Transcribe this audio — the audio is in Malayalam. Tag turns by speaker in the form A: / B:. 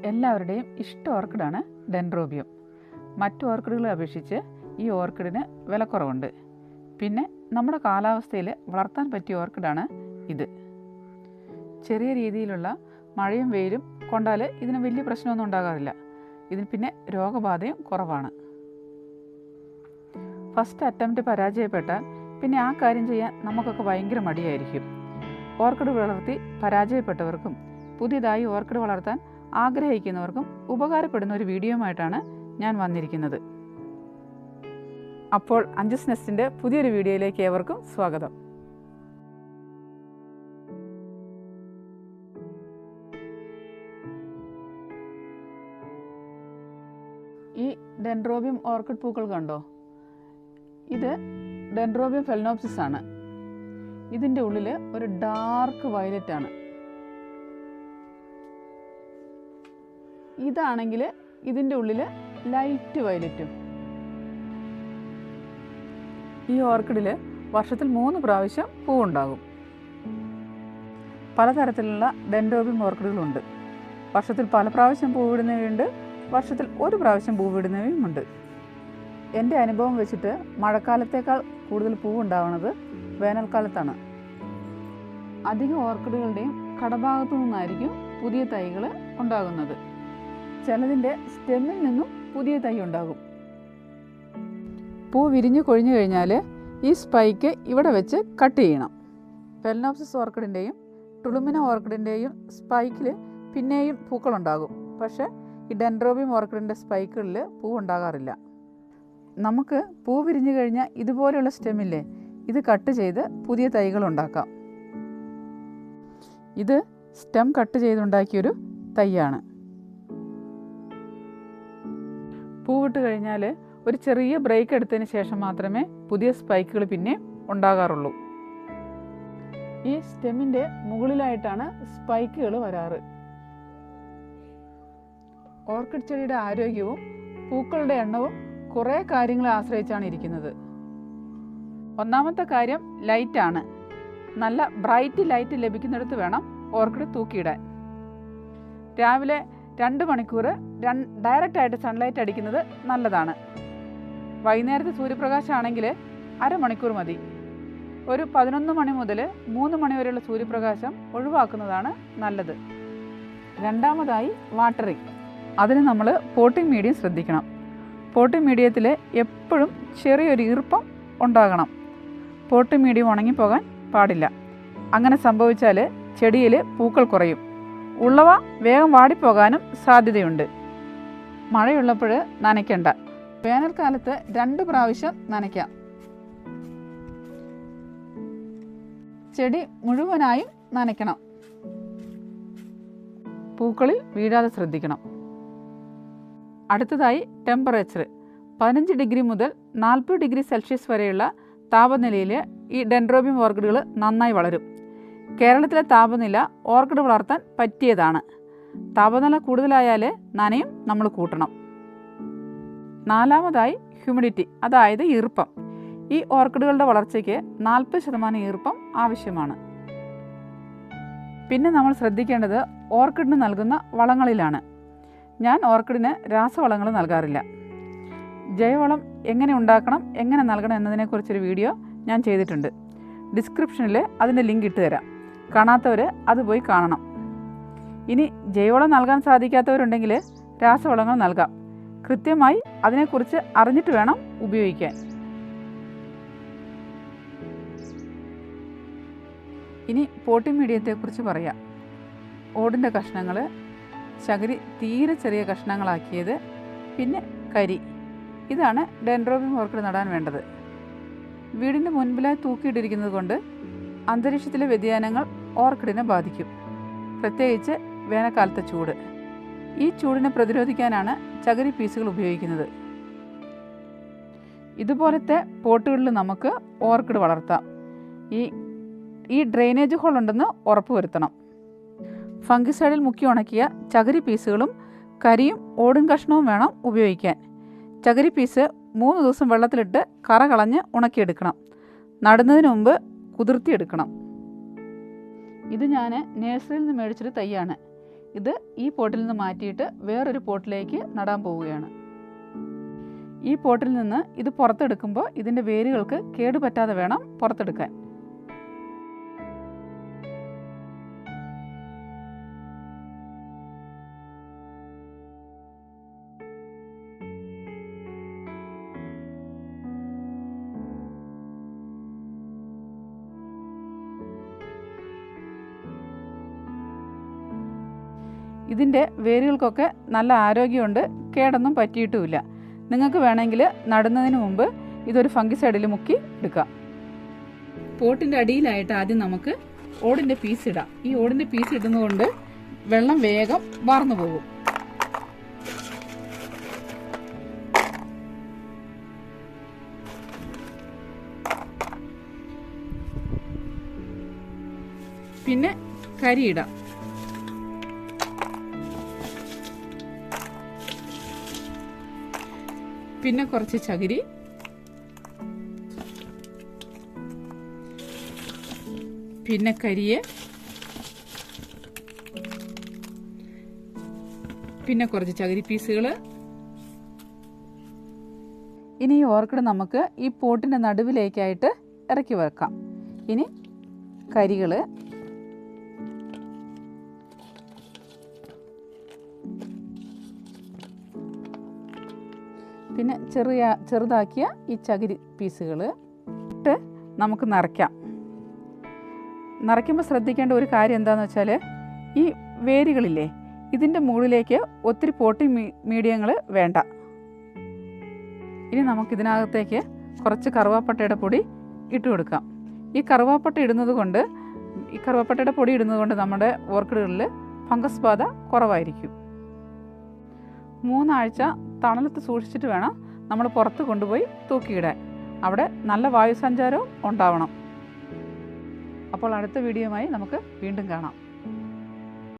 A: എല്ലാവരുടെയും ഇഷ്ട ഓർക്കിഡാണ് ഡെൻഡ്രോബിയം. മറ്റു ഓർക്കിഡുകളെ അപേക്ഷിച്ച് ഈ ഓർക്കിഡിന് വിലക്കുറവുണ്ട്. പിന്നെ നമ്മുടെ കാലാവസ്ഥയിൽ വളർത്താൻ പറ്റിയ ഓർക്കിഡാണ് ഇത്. ചെറിയ രീതിയിലുള്ള മഴയും വെയിലും കൊണ്ടാൽ ഇതിന് വലിയ പ്രശ്നമൊന്നും ഉണ്ടാകാറില്ല. ഇതിന് പിന്നെ രോഗബാധയും കുറവാണ്. ഫസ്റ്റ് അറ്റംപ്റ്റ് പരാജയപ്പെട്ടാൽ പിന്നെ ആ കാര്യം ചെയ്യാൻ നമുക്കൊക്കെ ഭയങ്കര മടിയായിരിക്കും. ഓർക്കിഡ് വളർത്തി പരാജയപ്പെട്ടവർക്കും പുതിയതായി ഓർക്കിഡ് വളർത്താൻ ആഗ്രഹിക്കുന്നവർക്കും ഉപകാരപ്പെടുന്ന ഒരു വീഡിയോയുമായിട്ടാണ് ഞാൻ വന്നിരിക്കുന്നത്. അപ്പോൾ അഞ്ജുസ്നെസ്റ്റിൻ്റെ പുതിയൊരു വീഡിയോയിലേക്ക് ഏവർക്കും സ്വാഗതം. ഈ ഡെൻഡ്രോബിയം ഓർക്കിഡ് പൂക്കൾ കണ്ടോ? ഇത് ഡെൻഡ്രോബിയം ഫെലനോപ്സിസ് ആണ്. ഇതിൻ്റെ ഉള്ളിൽ ഒരു ഡാർക്ക് വയലറ്റ് ആണ്. ഇതാണെങ്കിൽ ഇതിൻ്റെ ഉള്ളിൽ ലൈറ്റ് വയലറ്റും. ഈ ഓർക്കിഡിൽ വർഷത്തിൽ 3 പ്രാവശ്യം പൂവുണ്ടാകും. പലതരത്തിലുള്ള ഡെൻഡ്രോബിയം ഓർക്കിഡുകളുണ്ട്. വർഷത്തിൽ പല പ്രാവശ്യം പൂവിടുന്നവയുണ്ട്, വർഷത്തിൽ 1 പ്രാവശ്യം പൂവിടുന്നവയുമുണ്ട്. എൻ്റെ അനുഭവം വെച്ചിട്ട് മഴക്കാലത്തേക്കാൾ കൂടുതൽ പൂവുണ്ടാവുന്നത് വേനൽക്കാലത്താണ്. അധിക ഓർക്കിഡുകളുടെയും കടഭാഗത്തു നിന്നായിരിക്കും പുതിയ തൈകൾ ഉണ്ടാകുന്നത്. ചിലതിൻ്റെ സ്റ്റെമ്മിൽ നിന്നും പുതിയ തൈ ഉണ്ടാകും. പൂ വിരിഞ്ഞു കൊഴിഞ്ഞു കഴിഞ്ഞാൽ ഈ സ്പൈക്ക് ഇവിടെ വെച്ച് കട്ട് ചെയ്യണം. ഫെലനോപ്സിസ് ഓർക്കിഡിൻ്റെയും ടുളുമിന ഓർക്കിഡിൻ്റെയും സ്പൈക്കിൽ പിന്നെയും പൂക്കളുണ്ടാകും. പക്ഷേ ഈ ഡെൻഡ്രോബിയം ഓർക്കിഡിൻ്റെ സ്പൈക്കുകളിൽ പൂ ഉണ്ടാകാറില്ല. നമുക്ക് പൂ വിരിഞ്ഞു കഴിഞ്ഞാൽ ഇതുപോലെയുള്ള സ്റ്റെമ്മില്ലേ, ഇത് കട്ട് ചെയ്ത് പുതിയ തൈകൾ ഉണ്ടാക്കാം. ഇത് സ്റ്റെം കട്ട് ചെയ്തുണ്ടാക്കിയൊരു തൈയാണ്. പൂവിട്ട് കഴിഞ്ഞാൽ ഒരു ചെറിയ ബ്രേക്ക് എടുത്തതിന് ശേഷം മാത്രമേ പുതിയ സ്പൈക്കുകൾ പിന്നെ ഉണ്ടാകാറുള്ളൂ. ഈ സ്റ്റെമ്മിൻ്റെ മുകളിലായിട്ടാണ് സ്പൈക്കുകൾ വരാറ്. ഓർക്കിഡ് ചെടിയുടെ ആരോഗ്യവും പൂക്കളുടെ എണ്ണവും കുറേ കാര്യങ്ങളെ ആശ്രയിച്ചാണ് ഇരിക്കുന്നത്. ഒന്നാമത്തെ കാര്യം ലൈറ്റാണ്. നല്ല ബ്രൈറ്റ് ലൈറ്റ് ലഭിക്കുന്നിടത്ത് വേണം ഓർക്കിഡ് തൂക്കിയിടാൻ. രാവിലെ 2 മണിക്കൂർ ഡയറക്റ്റായിട്ട് സൺലൈറ്റ് അടിക്കുന്നത് നല്ലതാണ്. വൈകുന്നേരത്തെ സൂര്യപ്രകാശമാണെങ്കിൽ 1/2 മണിക്കൂർ മതി. ഒരു 11 മണി മുതൽ 3 മണി വരെയുള്ള സൂര്യപ്രകാശം ഒഴിവാക്കുന്നതാണ് നല്ലത്. രണ്ടാമതായി വാട്ടറിങ്. അതിന് നമ്മൾ പോട്ടിംഗ് മീഡിയം ശ്രദ്ധിക്കണം. പോട്ടിംഗ് മീഡിയത്തിൽ എപ്പോഴും ചെറിയൊരു ഈർപ്പം ഉണ്ടാകണം. പോട്ടിംഗ് മീഡിയം ഉണങ്ങിപ്പോകാൻ പാടില്ല. അങ്ങനെ സംഭവിച്ചാൽ ചെടിയിൽ പൂക്കൾ കുറയും. ഉള്ളവ വേഗം വാടിപ്പോകാനും സാധ്യതയുണ്ട്. മഴയുള്ളപ്പോൾ നനയ്ക്കണ്ട. വേനൽക്കാലത്ത് 2 പ്രാവശ്യം നനയ്ക്കാം. ചെടി മുഴുവനായും നനയ്ക്കണം. പൂക്കളിൽ വീഴാതെ ശ്രദ്ധിക്കണം. അടുത്തതായി ടെമ്പറേച്ചർ. 15 ഡിഗ്രി മുതൽ 40 ഡിഗ്രി സെൽഷ്യസ് വരെയുള്ള താപനിലയിൽ ഈ ഡെൻഡ്രോബിയം ഓർക്കിഡുകൾ നന്നായി വളരും. കേരളത്തിലെ താപനില ഓർക്കിഡ് വളർത്താൻ പറ്റിയതാണ്. താപനില കൂടുതലായാൽ നനയും നമ്മൾ കൂട്ടണം. നാലാമതായി ഹ്യൂമിഡിറ്റി, അതായത് ഈർപ്പം. ഈ ഓർക്കിഡുകളുടെ വളർച്ചയ്ക്ക് 40% ഈർപ്പം ആവശ്യമാണ്. പിന്നെ നമ്മൾ ശ്രദ്ധിക്കേണ്ടത് ഓർക്കിഡിന് നൽകുന്ന വളങ്ങളിലാണ്. ഞാൻ ഓർക്കിഡിന് രാസവളങ്ങൾ നൽകാറില്ല. ജൈവവളം എങ്ങനെ ഉണ്ടാക്കണം, എങ്ങനെ നൽകണം എന്നതിനെക്കുറിച്ചൊരു വീഡിയോ ഞാൻ ചെയ്തിട്ടുണ്ട്. ഡിസ്ക്രിപ്ഷനിൽ അതിൻ്റെ ലിങ്ക് ഇട്ട് തരാം. കാണാത്തവർ അത് പോയി കാണണം. ഇനി ജൈവവളം നൽകാൻ സാധിക്കാത്തവരുണ്ടെങ്കിൽ രാസവളങ്ങൾ നൽകാം. കൃത്യമായി അതിനെക്കുറിച്ച് അറിഞ്ഞിട്ട് വേണം ഉപയോഗിക്കാൻ. ഇനി പോട്ടിംഗ് മീഡിയത്തെക്കുറിച്ച് പറയാം. ഓടിൻ്റെ കഷ്ണങ്ങൾ, ചകിരി തീരെ ചെറിയ കഷ്ണങ്ങളാക്കിയത്, പിന്നെ കരി. ഇതാണ് ഡെൻഡ്രോബിയം ഓർക്കിഡ് നടാൻ വേണ്ടത്. വീടിൻ്റെ മുൻപിലായി തൂക്കിയിട്ടിരിക്കുന്നത് കൊണ്ട് അന്തരീക്ഷത്തിലെ വ്യതിയാനങ്ങൾ ഓർക്കിഡിനെ ബാധിക്കും. പ്രത്യേകിച്ച് വേനൽക്കാലത്തെ ചൂട്. ഈ ചൂടിനെ പ്രതിരോധിക്കാനാണ് ചകിരി പീസുകൾ ഉപയോഗിക്കുന്നത്. ഇതുപോലത്തെ പോട്ടുകളിൽ നമുക്ക് ഓർക്കിഡ് വളർത്താം. ഈ ഡ്രെയിനേജ് ഹോൾ ഉണ്ടെന്ന് ഉറപ്പുവരുത്തണം. ഫംഗിസൈഡിൽ മുക്കി ഉണക്കിയ ചകിരി പീസുകളും കരിയും ഓടും കഷ്ണവും വേണം ഉപയോഗിക്കാൻ. ചകിരി പീസ് 3 ദിവസം വെള്ളത്തിലിട്ട് കറ കളഞ്ഞ് ഉണക്കിയെടുക്കണം. നടുന്നതിന് മുമ്പ് കുതിർത്തിയെടുക്കണം. ഇത് ഞാൻ നഴ്സറിയിൽ നിന്ന് മേടിച്ചൊരു തൈയാണ്. ഇത് ഈ പോട്ടിൽ നിന്ന് മാറ്റിയിട്ട് വേറൊരു പോട്ടിലേക്ക് നടാൻ പോവുകയാണ്. ഈ പോട്ടിൽ നിന്ന് ഇത് പുറത്തെടുക്കുമ്പോൾ ഇതിൻ്റെ വേരുകൾക്ക് കേടുപറ്റാതെ വേണം പുറത്തെടുക്കാൻ. ഇതിൻ്റെ വേരുകൾക്കൊക്കെ നല്ല ആരോഗ്യമുണ്ട്, കേടൊന്നും പറ്റിയിട്ടുമില്ല. നിങ്ങൾക്ക് വേണമെങ്കിൽ നടുന്നതിന് മുമ്പ് ഇതൊരു ഫംഗിസൈഡിൽ മുക്കി എടുക്കാം. പോട്ടിൻ്റെ അടിയിലായിട്ട് ആദ്യം നമുക്ക് ഓടിൻ്റെ പീസ് ഇടാം. ഈ ഓടിൻ്റെ പീസ് ഇടുന്നതുകൊണ്ട് വെള്ളം വേഗം വാർന്നു പോകും. പിന്നെ കരിയിടാം. പിന്നെ കുറച്ച് ചകിരി, പിന്നെ കരിയെ, പിന്നെ കുറച്ച് ചകിരി പീസുകൾ. ഇനി ഈ ഓർക്കിഡ് നമുക്ക് ഈ പോട്ടിൻ്റെ നടുവിലേക്കായിട്ട് ഇറക്കി വെക്കാം. ഇനി കരികൾ, പിന്നെ ചെറുതാക്കിയ ഈ ചകിരി പീസുകൾ ഇട്ട് നമുക്ക് നിറയ്ക്കാം. നിറയ്ക്കുമ്പോൾ ശ്രദ്ധിക്കേണ്ട ഒരു കാര്യം എന്താണെന്ന് വെച്ചാൽ, ഈ വേരുകളില്ലേ, ഇതിൻ്റെ മുകളിലേക്ക് ഒത്തിരി പോട്ടിംഗ് മീഡിയങ്ങൾ വേണ്ട. ഇനി നമുക്കിതിനകത്തേക്ക് കുറച്ച് കറുവാപ്പട്ടയുടെ പൊടി ഇട്ട് കൊടുക്കാം. ഈ കറുവാപ്പട്ടയുടെ പൊടി ഇടുന്നത് കൊണ്ട് നമ്മുടെ ഓർക്കിഡുകളിൽ ഫംഗസ് ബാധ കുറവായിരിക്കും. 3 ആഴ്ച തണലത്ത് സൂക്ഷിച്ചിട്ട് വേണം നമ്മൾ പുറത്ത് കൊണ്ടുപോയി തൂക്കിയിടാൻ. അവിടെ നല്ല വായുസഞ്ചാരവും ഉണ്ടാവണം. അപ്പോൾ അടുത്ത വീഡിയോയുമായി നമുക്ക് വീണ്ടും കാണാം.